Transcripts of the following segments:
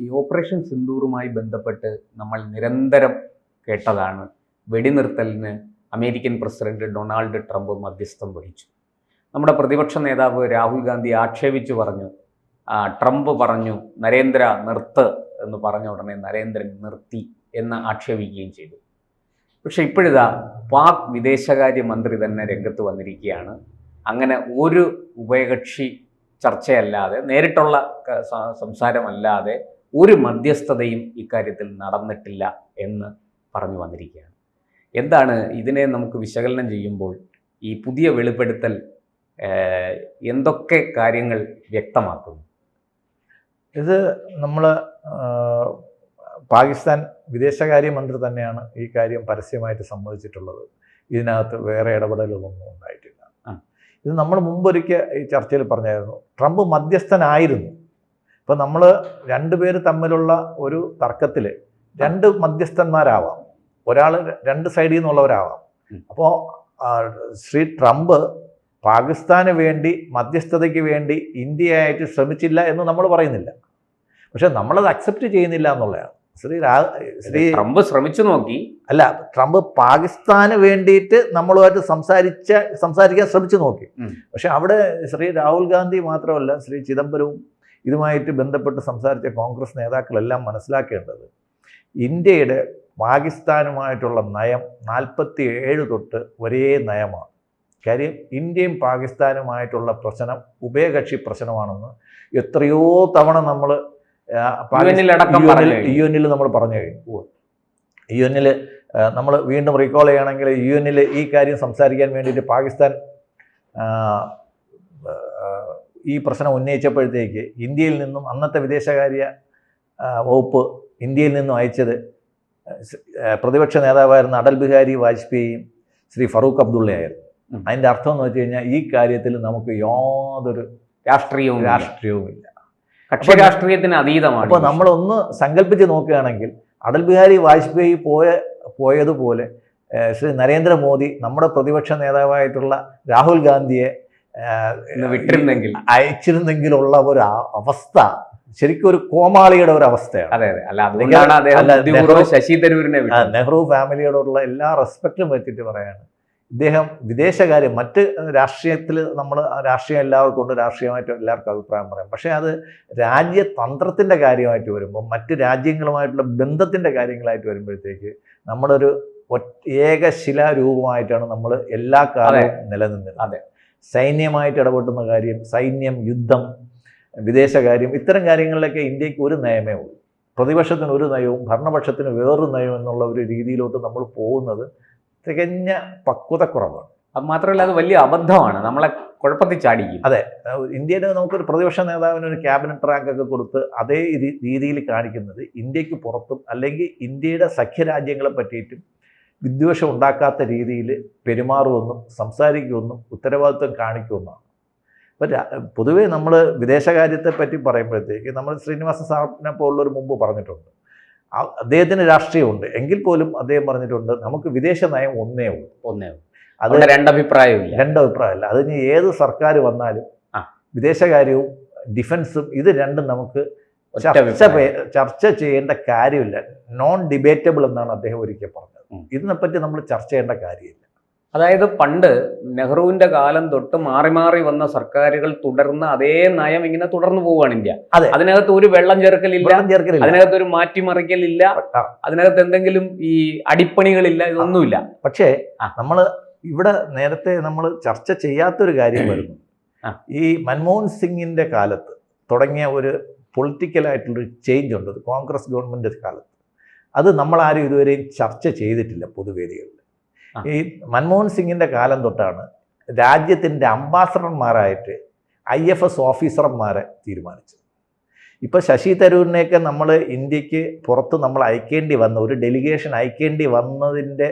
ഈ ഓപ്പറേഷൻ സിന്ദൂറുമായി ബന്ധപ്പെട്ട് നമ്മൾ നിരന്തരം കേട്ടതാണ് വെടിനിർത്തലിന് അമേരിക്കൻ പ്രസിഡന്റ് ഡൊണാൾഡ് ട്രംപ് മധ്യസ്ഥം വഹിച്ചു. നമ്മുടെ പ്രതിപക്ഷ നേതാവ് രാഹുൽ ഗാന്ധി ആക്ഷേപിച്ചു പറഞ്ഞു, ട്രംപ് പറഞ്ഞു നരേന്ദ്ര നിർത്ത് എന്ന് പറഞ്ഞ ഉടനെ നരേന്ദ്രൻ നിർത്തി എന്ന് ആക്ഷേപിക്കുകയും ചെയ്തു. പക്ഷെ ഇപ്പോഴിതാ പാക് വിദേശകാര്യമന്ത്രി തന്നെ രംഗത്ത് വന്നിരിക്കുകയാണ്. അങ്ങനെ ഒരു ഉഭയകക്ഷി ചർച്ചയല്ലാതെ, നേരിട്ടുള്ള സംസാരമല്ലാതെ ഒരു മധ്യസ്ഥതയും ഇക്കാര്യത്തിൽ നടന്നിട്ടില്ല എന്ന് പറഞ്ഞു വന്നിരിക്കുകയാണ്. എന്താണ് ഇതിനെ നമുക്ക് വിശകലനം ചെയ്യുമ്പോൾ ഈ പുതിയ വെളിപ്പെടുത്തൽ എന്തൊക്കെ കാര്യങ്ങൾ വ്യക്തമാക്കുന്നു? ഇത് നമ്മൾ പാകിസ്ഥാൻ വിദേശകാര്യമന്ത്രി തന്നെയാണ് ഈ കാര്യം പരസ്യമായിട്ട് സമ്മതിച്ചിട്ടുള്ളത്. ഇതിനകത്ത് വേറെ ഇടപെടലുകളൊന്നും ഉണ്ടായിട്ടില്ല. ഇത് നമ്മൾ മുമ്പൊരിക്കൽ ഈ ചർച്ചയിൽ പറഞ്ഞായിരുന്നു, ട്രംപ് മധ്യസ്ഥനായിരുന്നു. ഇപ്പം നമ്മൾ രണ്ടുപേര് തമ്മിലുള്ള ഒരു തർക്കത്തിൽ രണ്ട് മധ്യസ്ഥന്മാരാവാം, ഒരാൾ രണ്ട് സൈഡിൽ നിന്നുള്ളവരാവാം. അപ്പോൾ ശ്രീ ട്രംപ് പാകിസ്ഥാന് വേണ്ടി മധ്യസ്ഥതയ്ക്ക് വേണ്ടി ഇന്ത്യയായിട്ട് ശ്രമിച്ചില്ല എന്ന് നമ്മൾ പറയുന്നില്ല. പക്ഷെ നമ്മളത് അക്സെപ്റ്റ് ചെയ്യുന്നില്ല എന്നുള്ളതാണ്. ശ്രീ ട്രംപ് ശ്രമിച്ചു നോക്കി, അല്ല, ട്രംപ് പാകിസ്ഥാന് വേണ്ടിയിട്ട് നമ്മളുമായിട്ട് സംസാരിക്കാൻ ശ്രമിച്ചു നോക്കി. പക്ഷെ അവിടെ ശ്രീ രാഹുൽ ഗാന്ധി മാത്രമല്ല, ശ്രീ ചിദംബരവും ഇതുമായിട്ട് ബന്ധപ്പെട്ട് സംസാരിച്ച കോൺഗ്രസ് നേതാക്കളെല്ലാം മനസ്സിലാക്കേണ്ടത്, ഇന്ത്യയുടെ പാകിസ്ഥാനുമായിട്ടുള്ള നയം 47 തൊട്ട് ഒരേ നയമാണ്. കാര്യം ഇന്ത്യയും പാകിസ്ഥാനുമായിട്ടുള്ള പ്രശ്നം ഉഭയകക്ഷി പ്രശ്നമാണെന്ന് എത്രയോ തവണ നമ്മൾ UN നമ്മൾ പറഞ്ഞു കഴിഞ്ഞു. UN നമ്മൾ വീണ്ടും റീകോൾ ചെയ്യുകയാണെങ്കിൽ UN ഈ കാര്യം സംസാരിക്കാൻ വേണ്ടിയിട്ട് പാകിസ്ഥാൻ ഈ പ്രശ്നം ഉന്നയിച്ചപ്പോഴത്തേക്ക് ഇന്ത്യയിൽ നിന്നും അന്നത്തെ വിദേശകാര്യ വകുപ്പ് ഇന്ത്യയിൽ നിന്നും അയച്ചത് പ്രതിപക്ഷ നേതാവായിരുന്ന അടൽ ബിഹാരി വാജ്പേയിയും ശ്രീ ഫറൂഖ് അബ്ദുള്ളയായിരുന്നു. അതിൻ്റെ അർത്ഥം എന്ന് വെച്ച് കഴിഞ്ഞാൽ ഈ കാര്യത്തിൽ നമുക്ക് യാതൊരു രാഷ്ട്രീയവുമില്ല, കക്ഷി രാഷ്ട്രീയത്തിന് അതീതമാണ്. അപ്പോൾ നമ്മളൊന്ന് സങ്കല്പിച്ച് നോക്കുകയാണെങ്കിൽ അടൽ ബിഹാരി വാജ്പേയി പോയതുപോലെ ശ്രീ നരേന്ദ്രമോദി നമ്മുടെ പ്രതിപക്ഷ നേതാവായിട്ടുള്ള രാഹുൽ ഗാന്ധിയെ അയച്ചിരുന്നെങ്കിലുള്ള ഒരു അവസ്ഥ ശരിക്കും ഒരു കോമാളിയുടെ ഒരു അവസ്ഥയാണ്. ശശി തരൂരിനെ നെഹ്റു ഫാമിലിയോടുള്ള എല്ലാ റെസ്പെക്റ്റും വെച്ചിട്ട് പറയാണ്, ഇദ്ദേഹം വിദേശകാര്യം, മറ്റ് രാഷ്ട്രീയത്തിൽ നമ്മൾ രാഷ്ട്രീയം എല്ലാവർക്കും ഉണ്ട്, രാഷ്ട്രീയമായിട്ട് എല്ലാവർക്കും അഭിപ്രായം പറയാം. പക്ഷേ അത് രാജ്യതന്ത്രത്തിൻ്റെ കാര്യമായിട്ട് വരുമ്പോൾ, മറ്റ് രാജ്യങ്ങളുമായിട്ടുള്ള ബന്ധത്തിൻ്റെ കാര്യങ്ങളായിട്ട് വരുമ്പോഴത്തേക്ക് നമ്മളൊരു ഏകശിലാരൂപമായിട്ടാണ് നമ്മൾ എല്ലാ കാലവും നിലനിന്നിരുന്നത്. സൈന്യമായിട്ട് ഇടപെട്ടുന്ന കാര്യം, സൈന്യം, യുദ്ധം, വിദേശകാര്യം, ഇത്തരം കാര്യങ്ങളിലൊക്കെ ഇന്ത്യക്ക് ഒരു നയമേ ഉള്ളൂ. പ്രതിപക്ഷത്തിന് ഒരു നയവും ഭരണപക്ഷത്തിന് വേറൊരു നയവും എന്നുള്ള ഒരു രീതിയിലോട്ട് നമ്മൾ പോകുന്നത് തികഞ്ഞ പക്വതക്കുറവാണ്. അത് മാത്രമല്ല അത് വലിയ അബദ്ധമാണ്, നമ്മളെ കുഴപ്പത്തിൽ ചാടിക്കും. അതെ, ഇന്ത്യയിൽ നമുക്കൊരു പ്രതിപക്ഷ നേതാവിന് ഒരു ക്യാബിനറ്റ് റാങ്കൊക്കെ കൊടുത്ത് അതേ രീതിയിൽ കാണിക്കുന്നത് ഇന്ത്യക്ക് പുറത്തും അല്ലെങ്കിൽ ഇന്ത്യയുടെ സഖ്യരാജ്യങ്ങളെ പറ്റിയിട്ടും വിദ്വേഷം ഉണ്ടാക്കാത്ത രീതിയിൽ പെരുമാറുമെന്നും സംസാരിക്കുമെന്നും ഉത്തരവാദിത്വം കാണിക്കുമെന്നാണ്. അപ്പം പൊതുവേ നമ്മൾ വിദേശകാര്യത്തെ പറ്റി പറയുമ്പോഴത്തേക്ക് നമ്മൾ ശ്രീനിവാസ സാറിനെ പോലുള്ളൊരു മുമ്പ് പറഞ്ഞിട്ടുണ്ട്, അദ്ദേഹത്തിന് രാഷ്ട്രീയമുണ്ട് എങ്കിൽ പോലും അദ്ദേഹം പറഞ്ഞിട്ടുണ്ട് നമുക്ക് വിദേശ നയം ഒന്നേ ഉള്ളൂ. അത് രണ്ടഭിപ്രായമില്ല. അതിന് ഏത് സർക്കാർ വന്നാലും വിദേശകാര്യവും ഡിഫൻസും ഇത് രണ്ടും നമുക്ക് ചർച്ച ചെയ്യേണ്ട കാര്യമില്ല, നോൺ ഡിബേറ്റബിൾ എന്നാണ് അദ്ദേഹം ഒരിക്കൽ പറഞ്ഞത്. ഇതിനെപ്പറ്റി നമ്മൾ ചർച്ച ചെയ്യേണ്ട കാര്യമില്ല. അതായത് പണ്ട് നെഹ്റുവിന്റെ കാലം തൊട്ട് മാറി മാറി വന്ന സർക്കാരുകൾ തുടർന്ന് അതേ നയം ഇങ്ങനെ തുടർന്നു പോവുകയാണ് ഇന്ത്യ. അതിനകത്ത് ഒരു വെള്ളം ചേർക്കലില്ല, അതിനകത്ത് ഒരു മാറ്റിമറിക്കലില്ല, അതിനകത്ത് എന്തെങ്കിലും ഈ അടിപ്പണികളില്ല, ഇതൊന്നുമില്ല. പക്ഷേ നമ്മൾ ഇവിടെ നേരത്തെ നമ്മൾ ചർച്ച ചെയ്യാത്തൊരു കാര്യം വരുന്നു. ഈ മൻമോഹൻ സിംഗിന്റെ കാലത്ത് തുടങ്ങിയ ഒരു പൊളിറ്റിക്കലായിട്ടുള്ളൊരു ചേഞ്ച് ഉണ്ട് കോൺഗ്രസ് ഗവൺമെൻറ് കാലത്ത്. അത് നമ്മളാരും ഇതുവരെയും ചർച്ച ചെയ്തിട്ടില്ല പൊതുവേദികളിൽ. ഈ മൻമോഹൻ സിംഗിൻ്റെ കാലം തൊട്ടാണ് രാജ്യത്തിൻ്റെ അംബാസഡർമാരായിട്ട് IFS ഓഫീസർമാരെ തീരുമാനിച്ചത്. ഇപ്പോൾ ശശി തരൂരിനെയൊക്കെ നമ്മൾ ഇന്ത്യക്ക് പുറത്ത് നമ്മൾ അയക്കേണ്ടി വന്ന ഒരു ഡെലിഗേഷൻ അയക്കേണ്ടി വന്നതിൻ്റെ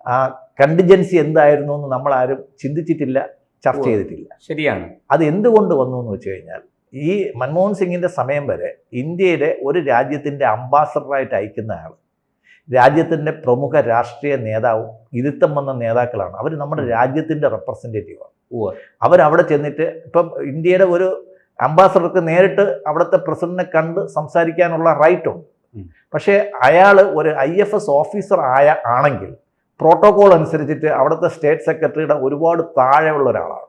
ആ കണ്ടിജൻസി എന്തായിരുന്നു എന്ന് നമ്മളാരും ചിന്തിച്ചിട്ടില്ല, ചർച്ച ചെയ്തിട്ടില്ല. ശരിയാണ്. അത് എന്തുകൊണ്ട് വന്നു എന്ന് വെച്ച് കഴിഞ്ഞാൽ, ഈ മൻമോഹൻ സിംഗിൻ്റെ സമയം വരെ ഇന്ത്യയുടെ ഒരു രാജ്യത്തിൻ്റെ അംബാസഡറായിട്ട് അയക്കുന്ന ആൾ രാജ്യത്തിൻ്റെ പ്രമുഖ രാഷ്ട്രീയ നേതാവും ഇരുത്തം വന്ന നേതാക്കളാണ്. അവർ നമ്മുടെ രാജ്യത്തിൻ്റെ റെപ്രസെൻറ്റേറ്റീവാണ്. അവരവിടെ ചെന്നിട്ട് ഇപ്പം ഇന്ത്യയുടെ ഒരു അംബാസഡർക്ക് നേരിട്ട് അവിടുത്തെ പ്രസിഡന്റിനെ കണ്ട് സംസാരിക്കാനുള്ള റൈറ്റ് ഉണ്ട്. പക്ഷേ അയാൾ ഒരു IFS ഓഫീസർ ആണെങ്കിൽ പ്രോട്ടോകോൾ അനുസരിച്ചിട്ട് അവിടുത്തെ സ്റ്റേറ്റ് സെക്രട്ടറിയുടെ ഒരുപാട് താഴെയുള്ള ഒരാളാണ്.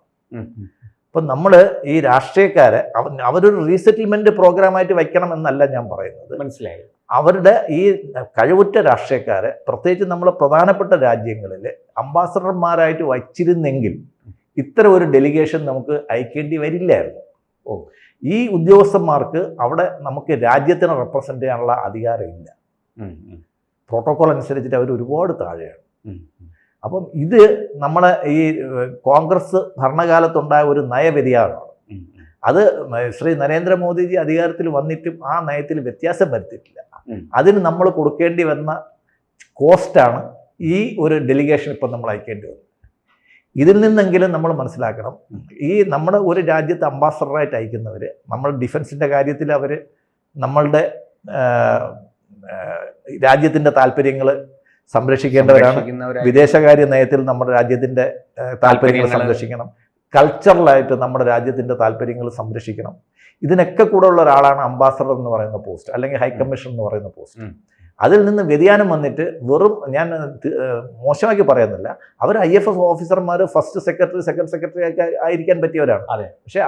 അപ്പം നമ്മൾ ഈ രാഷ്ട്രീയക്കാരെ അവരൊരു റീസെറ്റിൽമെന്റ് പ്രോഗ്രാമായിട്ട് വയ്ക്കണം എന്നല്ല ഞാൻ പറയുന്നത്. മനസ്സിലായി. അവരുടെ ഈ കഴിവുറ്റ രാഷ്ട്രീയക്കാരെ പ്രത്യേകിച്ച് നമ്മളെ പ്രധാനപ്പെട്ട രാജ്യങ്ങളിൽ അംബാസഡർമാരായിട്ട് വച്ചിരുന്നെങ്കിൽ ഇത്തരം ഒരു ഡെലിഗേഷൻ നമുക്ക് അയക്കേണ്ടി വരില്ലായിരുന്നു. ഈ ഉദ്യോഗസ്ഥന്മാർക്ക് അവിടെ നമുക്ക് രാജ്യത്തിനെ റെപ്രസെൻ്റ് ചെയ്യാനുള്ള അധികാരമില്ല. പ്രോട്ടോകോൾ അനുസരിച്ചിട്ട് അവർ ഒരുപാട് താഴെയാണ്. അപ്പം ഇത് നമ്മളെ ഈ കോൺഗ്രസ് ഭരണകാലത്തുണ്ടായ ഒരു നയവ്യതിയാനമാണ്. അത് ശ്രീ നരേന്ദ്രമോദിജി അധികാരത്തിൽ വന്നിട്ടും ആ നയത്തിൽ വ്യത്യാസം വരുത്തിയിട്ടില്ല. അതിന് നമ്മൾ കൊടുക്കേണ്ടി വന്ന കോസ്റ്റാണ് ഈ ഒരു ഡെലിഗേഷൻ ഇപ്പം നമ്മൾ അയക്കേണ്ടി വന്നത്. ഇതിൽ നിന്നെങ്കിലും നമ്മൾ മനസ്സിലാക്കണം, ഈ നമ്മുടെ ഒരു രാജ്യത്ത് അംബാസഡറായിട്ട് അയക്കുന്നവർ നമ്മൾ ഡിഫൻസിൻ്റെ കാര്യത്തിൽ അവർ നമ്മളുടെ രാജ്യത്തിൻ്റെ താല്പര്യങ്ങൾ സംരക്ഷിക്കേണ്ടവരാണ്. വിദേശകാര്യ നയത്തിൽ നമ്മുടെ രാജ്യത്തിൻ്റെ താല്പര്യങ്ങൾ സംരക്ഷിക്കണം. കൾച്ചറലായിട്ട് നമ്മുടെ രാജ്യത്തിൻ്റെ താല്പര്യങ്ങൾ സംരക്ഷിക്കണം. ഇതിനൊക്കെ കൂടെ ഉള്ള ഒരാളാണ് അംബാസഡർ എന്ന് പറയുന്ന പോസ്റ്റ്, അല്ലെങ്കിൽ ഹൈക്കമ്മീഷൻ എന്ന് പറയുന്ന പോസ്റ്റ്. അതിൽ നിന്ന് വ്യതിയാനം വന്നിട്ട് വെറും, ഞാൻ മോശമാക്കി പറയുന്നില്ല, അവർ IFS ഓഫീസർമാർ ഫസ്റ്റ് സെക്രട്ടറി സെക്കൻഡ് സെക്രട്ടറി ഒക്കെ ആയിരിക്കാൻ പറ്റിയവരാണ്. പക്ഷേ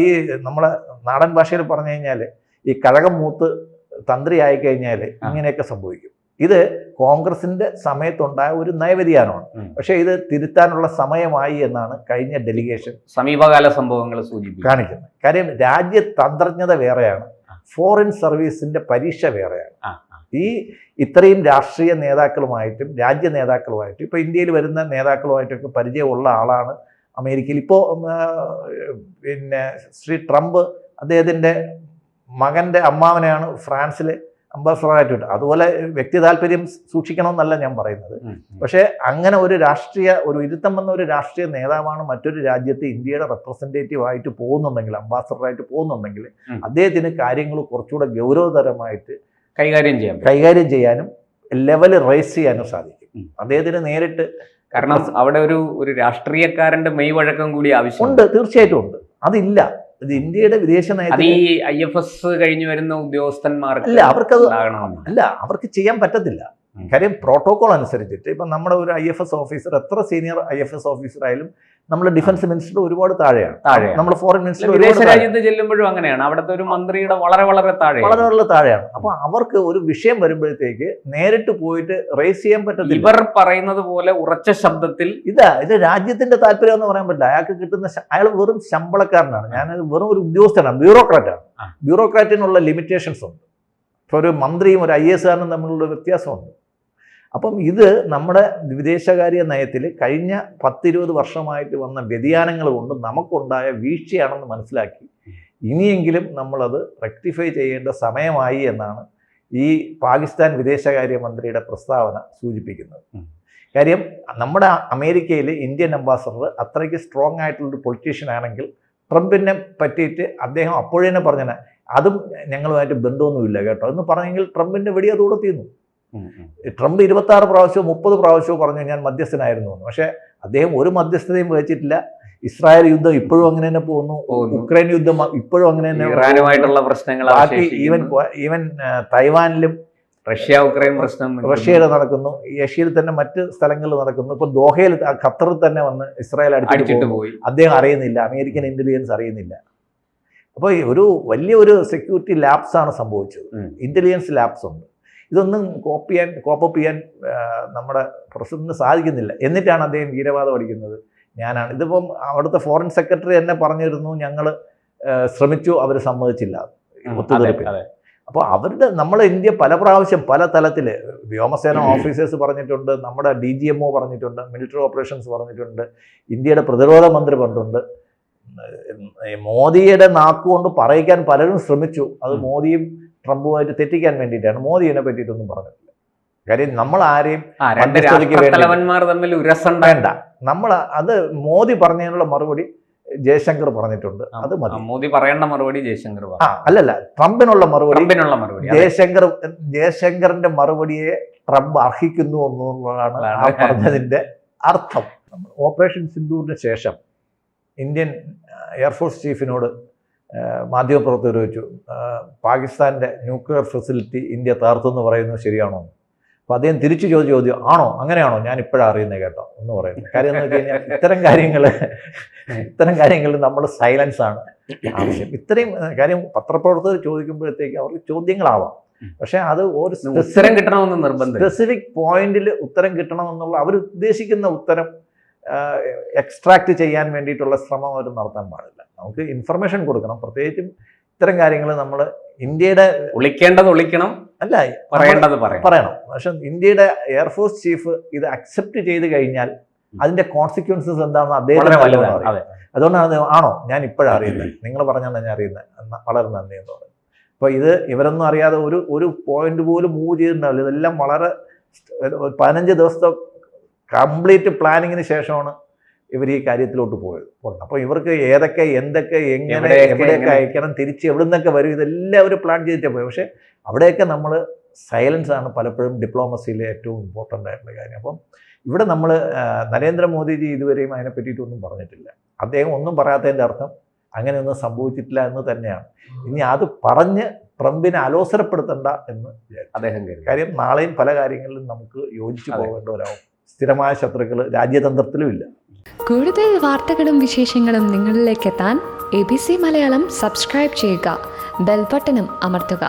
ഈ നമ്മളെ നാടൻ ഭാഷയിൽ പറഞ്ഞു കഴിഞ്ഞാൽ ഈ കഴകം മൂത്ത് തന്ത്രി ആയിക്കഴിഞ്ഞാൽ ഇങ്ങനെയൊക്കെ സംഭവിക്കും. ഇത് കോൺഗ്രസിന്റെ സമയത്തുണ്ടായ ഒരു നയവ്യതിയാനമാണ്. പക്ഷേ ഇത് തിരുത്താനുള്ള സമയമായി എന്നാണ് കഴിഞ്ഞ ഡെലിഗേഷൻ സമീപകാല സംഭവങ്ങൾ കാണിക്കുന്നത്. കാര്യം രാജ്യതന്ത്രജ്ഞത വേറെയാണ്, ഫോറിൻ സർവീസിന്റെ പരീക്ഷ വേറെയാണ്. ഈ ഇത്രയും രാഷ്ട്രീയ നേതാക്കളുമായിട്ടും രാജ്യ നേതാക്കളുമായിട്ടും ഇപ്പോൾ ഇന്ത്യയിൽ വരുന്ന നേതാക്കളുമായിട്ടൊക്കെ പരിചയമുള്ള ആളാണ് അമേരിക്കയിൽ. ഇപ്പോൾ പിന്നെ ശ്രീ ട്രംപ് അദ്ദേഹത്തിൻ്റെ മകൻ്റെ അമ്മാവനെയാണ് ഫ്രാൻസിലെ അംബാസഡറായിട്ട് വിട്ടത്. അതുപോലെ വ്യക്തി താല്പര്യം സൂക്ഷിക്കണമെന്നല്ല ഞാൻ പറയുന്നത്. പക്ഷേ അങ്ങനെ ഒരു ഇരുത്തം വന്ന ഒരു രാഷ്ട്രീയ നേതാവാണ് മറ്റൊരു രാജ്യത്ത് ഇന്ത്യയുടെ റെപ്രസെൻറ്റേറ്റീവ് ആയിട്ട് പോകുന്നുണ്ടെങ്കിൽ, അംബാസഡറായിട്ട് പോകുന്നുണ്ടെങ്കിൽ അദ്ദേഹത്തിന് കാര്യങ്ങൾ കുറച്ചുകൂടെ ഗൗരവതരമായിട്ട് കൈകാര്യം ചെയ്യാനും ലെവൽ റൈസ് ചെയ്യാനും സാധിക്കും അദ്ദേഹത്തിന് നേരിട്ട്. കാരണം അവിടെ ഒരു രാഷ്ട്രീയക്കാരന്റെ മെയ്വഴക്കം കൂടി ആവശ്യമുണ്ട്. തീർച്ചയായിട്ടും ഉണ്ട്. അതില്ല. ഇത് ഇന്ത്യയുടെ വിദേശ നയത്തിൽ IFS കഴിഞ്ഞു വരുന്ന ഉദ്യോഗസ്ഥന്മാർക്ക് അവർക്ക് ചെയ്യാൻ പറ്റത്തില്ല. കാര്യം പ്രോട്ടോകോൾ അനുസരിച്ചിട്ട് ഇപ്പം നമ്മുടെ ഒരു IFS ഓഫീസർ, എത്ര സീനിയർ IFS ഓഫീസർ ആയാലും നമ്മൾ ഡിഫൻസ് മിനിസ്റ്റർ ഒരുപാട് താഴെയാണ്. നമ്മൾ ഫോറിൻ മിനിസ്റ്റർ വിദേശ രാജ്യത്ത് ചെല്ലുമ്പോഴും അങ്ങനെയാണ്. അവിടുത്തെ ഒരു മന്ത്രിയുടെ വളരെ താഴെയാണ്. അപ്പൊ അവർക്ക് ഒരു വിഷയം വരുമ്പോഴത്തേക്ക് നേരിട്ട് പോയിട്ട് റേസ് ചെയ്യാൻ പറ്റത്തില്ല. ഇവർ പറയുന്നത് പോലെ ഉറച്ച ശബ്ദത്തിൽ ഇത് രാജ്യത്തിന്റെ താല്പര്യം എന്ന് പറയാൻ പറ്റില്ല. അയാൾക്ക് കിട്ടുന്ന അയാൾ വെറും ശമ്പളക്കാരനാണ്. ഞാനത് വെറും ഒരു ഉദ്യോഗസ്ഥനാണ്, ബ്യൂറോക്രാറ്റാണ്. ബ്യൂറോക്രാറ്റിനുള്ള ലിമിറ്റേഷൻസ് ഉണ്ട്. ഇപ്പോൾ ഒരു മന്ത്രിയും ഒരു IAS കാരനും തമ്മിലുള്ള വ്യത്യാസമുണ്ട്. അപ്പം ഇത് നമ്മുടെ വിദേശകാര്യ നയത്തിൽ കഴിഞ്ഞ 10-20 വർഷമായിട്ട് വന്ന വ്യതിയാനങ്ങൾ കൊണ്ട് നമുക്കുണ്ടായ വീഴ്ചയാണെന്ന് മനസ്സിലാക്കി ഇനിയെങ്കിലും നമ്മളത് റെക്ടിഫൈ ചെയ്യേണ്ട സമയമായി എന്നാണ് ഈ പാകിസ്ഥാൻ വിദേശകാര്യ മന്ത്രിയുടെ പ്രസ്താവന സൂചിപ്പിക്കുന്നത്. കാര്യം നമ്മുടെ അമേരിക്കയിൽ ഇന്ത്യൻ അംബാസഡർ അത്രയ്ക്ക് സ്ട്രോങ് ആയിട്ടുള്ളൊരു പൊളിറ്റീഷ്യൻ ആണെങ്കിൽ ട്രംപിനെ പറ്റിയിട്ട് അദ്ദേഹം അപ്പോഴേ പറഞ്ഞത് അതും ഞങ്ങളുമായിട്ട് ബന്ധമൊന്നുമില്ല കേട്ടോ എന്ന് പറഞ്ഞെങ്കിൽ ട്രംപിൻ്റെ വെടി അതോടെ തീർന്നു. ട്രംപ് 26 പ്രാവശ്യവും 30 പ്രാവശ്യവും പറഞ്ഞു ഞാൻ മധ്യസ്ഥനായിരുന്നു എന്ന്. പക്ഷേ അദ്ദേഹം ഒരു മധ്യസ്ഥതയും വഹിച്ചിട്ടില്ല. ഇസ്രായേൽ യുദ്ധം ഇപ്പോഴും അങ്ങനെ തന്നെ പോകുന്നു. ഉക്രൈൻ യുദ്ധം ഇപ്പോഴും അങ്ങനെ തന്നെ. ഇറാനുമായിട്ടുള്ള പ്രശ്നങ്ങൾ ബാക്കി ഈവൻ തൈവാനിലും ഉക്രൈൻ പ്രശ്നം റഷ്യയിൽ നടക്കുന്നു. ഏഷ്യയിൽ തന്നെ മറ്റ് സ്ഥലങ്ങളിൽ നടക്കുന്നു. ഇപ്പൊ ദോഹയിൽ ഖത്തറിൽ തന്നെ വന്ന് ഇസ്രായേൽ അടിച്ചിട്ട് പോയി. അദ്ദേഹം അറിയുന്നില്ല, അമേരിക്കൻ ഇന്റലിജൻസ് അറിയുന്നില്ല. അപ്പോൾ ഒരു വലിയൊരു സെക്യൂരിറ്റി ലാപ്സ് ആണ് സംഭവിച്ചത്. ഇന്റലിജൻസ് ലാപ്സ് ഉണ്ട്. ഇതൊന്നും കോപ്പപ്പ് ചെയ്യാൻ നമ്മുടെ പ്രസിഡന്റിന് സാധിക്കുന്നില്ല. എന്നിട്ടാണ് അദ്ദേഹം വീരവാദം അടിക്കുന്നത്. ഞാനാണ് ഇതിപ്പം അവിടുത്തെ ഫോറിൻ സെക്രട്ടറി തന്നെ പറഞ്ഞിരുന്നു ഞങ്ങൾ ശ്രമിച്ചു, അവർ സമ്മതിച്ചില്ല ഒത്തുതീർപ്പിൽ. അപ്പോൾ നമ്മളെ ഇന്ത്യ പല പ്രാവശ്യം പല തലത്തിൽ വ്യോമസേന ഓഫീസേഴ്സ് പറഞ്ഞിട്ടുണ്ട്, നമ്മുടെ DGMO പറഞ്ഞിട്ടുണ്ട്, മിലിറ്ററി ഓപ്പറേഷൻസ് പറഞ്ഞിട്ടുണ്ട്, ഇന്ത്യയുടെ പ്രതിരോധ മന്ത്രി പറഞ്ഞിട്ടുണ്ട്. മോദിയുടെ നാക്കുകൊണ്ട് പറയിക്കാൻ പലരും ശ്രമിച്ചു. അത് മോദിയും ട്രംപുമായിട്ട് തെറ്റിക്കാൻ വേണ്ടിയിട്ടാണ്. മോദി ഇതിനെ പറ്റിയിട്ടൊന്നും പറഞ്ഞിട്ടില്ല. കാര്യം നമ്മൾ ആരെയും വേണ്ട. നമ്മൾ അത് മോദി പറഞ്ഞതിനുള്ള മറുപടി ജയശങ്കർ പറഞ്ഞിട്ടുണ്ട്. അത് മതി. മോദി പറയേണ്ട മറുപടി ജയശങ്കർ അല്ലല്ല, ട്രംപിനുള്ള മറുപടി ജയശങ്കറിന്റെ മറുപടിയെ ട്രംപ് അർഹിക്കുന്നു എന്നുള്ളതാണ് ആ പറഞ്ഞതിന്റെ അർത്ഥം. ഓപ്പറേഷൻ സിന്ദൂറിന് ശേഷം ഇന്ത്യൻ എയർഫോഴ്സ് ചീഫിനോട് മാധ്യമപ്രവർത്തകർ ചോദിച്ചു, പാകിസ്ഥാൻ്റെ ന്യൂക്ലിയർ ഫെസിലിറ്റി ഇന്ത്യ തകർത്തെന്ന് പറയുന്നത് ശരിയാണോ? അപ്പോൾ അദ്ദേഹം തിരിച്ചു ചോദിച്ച ചോദ്യം, ആണോ, അങ്ങനെയാണോ, ഞാൻ ഇപ്പോഴാണ് അറിയുന്നത് കേട്ടോ എന്ന് പറയുന്നത്. കാര്യം എന്ന് വെച്ച് കഴിഞ്ഞാൽ ഇത്തരം കാര്യങ്ങൾ നമ്മൾ സൈലൻസ് ആണ് ആവശ്യം. ഇത്രയും കാര്യം പത്രപ്രവർത്തകർ ചോദിക്കുമ്പോഴത്തേക്ക് അവർക്ക് ചോദ്യങ്ങളാവാം, പക്ഷേ അത് ഒരു ഉത്തരം കിട്ടണമെന്ന് നിർബന്ധം, സ്പെസിഫിക് പോയിന്റിൽ ഉത്തരം കിട്ടണമെന്നുള്ള അവർ ഉദ്ദേശിക്കുന്ന ഉത്തരം എക്സ്ട്രാക്ട് ചെയ്യാൻ വേണ്ടിയിട്ടുള്ള ശ്രമം അവർ നടത്താൻ പാടില്ല. നമുക്ക് ഇൻഫർമേഷൻ കൊടുക്കണം. പ്രത്യേകിച്ചും ഇത്തരം കാര്യങ്ങൾ നമ്മൾ ഇന്ത്യയുടെ ഒളിക്കേണ്ടത് ഒളിക്കണം, അല്ല പറയേണ്ടത് പറയണം. പക്ഷെ ഇന്ത്യയുടെ എയർഫോഴ്സ് ചീഫ് ഇത് അക്സെപ്റ്റ് ചെയ്ത് കഴിഞ്ഞാൽ അതിന്റെ കോൺസിക്വൻസസ് എന്താണെന്ന് അദ്ദേഹം അറിയാം. അതുകൊണ്ടാണ് ആണോ, ഞാൻ ഇപ്പോഴാണ് അറിയുന്നത്, നിങ്ങൾ പറഞ്ഞാണ് ഞാൻ അറിയുന്നത്, വളരെ നന്ദി എന്ന് പറയുന്നത്. അപ്പോൾ ഇത് ഇവരൊന്നും അറിയാതെ ഒരു പോയിന്റ് പോലും മൂവ് ചെയ്തിട്ടുണ്ടാവില്ല. ഇതെല്ലാം വളരെ 15 ദിവസത്തെ കംപ്ലീറ്റ് പ്ലാനിങ്ങിന് ശേഷമാണ് ഇവർ ഈ കാര്യത്തിലോട്ട് പോയത്. അപ്പോൾ ഇവർക്ക് ഏതൊക്കെ എന്തൊക്കെ എങ്ങനെ എവിടെയൊക്കെ അയക്കണം, തിരിച്ച് എവിടെ നിന്നൊക്കെ വരും, ഇതെല്ലാം അവർ പ്ലാൻ ചെയ്തിട്ടേ പോയി. പക്ഷേ അവിടെയൊക്കെ നമ്മൾ സൈലൻസ് ആണ് പലപ്പോഴും ഡിപ്ലോമസിയിലെ ഏറ്റവും ഇമ്പോർട്ടൻ്റ് ആയിട്ടുള്ള കാര്യം. അപ്പം ഇവിടെ നമ്മൾ നരേന്ദ്രമോദിജി ഇതുവരെയും അതിനെ പറ്റിയിട്ടൊന്നും പറഞ്ഞിട്ടില്ല. അദ്ദേഹം ഒന്നും പറയാത്തതിൻ്റെ അർത്ഥം അങ്ങനെയൊന്നും സംഭവിച്ചിട്ടില്ല എന്ന് തന്നെയാണ്. ഇനി അത് പറഞ്ഞ് ട്രംപിനെ അലോസരപ്പെടുത്തണ്ട എന്ന് അദ്ദേഹം കാര്യം നാളെയും പല കാര്യങ്ങളിലും നമുക്ക് യോജിച്ചു പോകേണ്ടവരാകും. സ്ഥിരമായ ശത്രുക്കൾ രാജ്യതന്ത്രത്തിലും ഇല്ല. കൂടുതൽ വാർത്തകളും വിശേഷങ്ങളും നിങ്ങളിലേക്ക് എത്താൻ ABC മലയാളം സബ്സ്ക്രൈബ് ചെയ്യുക, ബെൽ ബട്ടണും അമർത്തുക.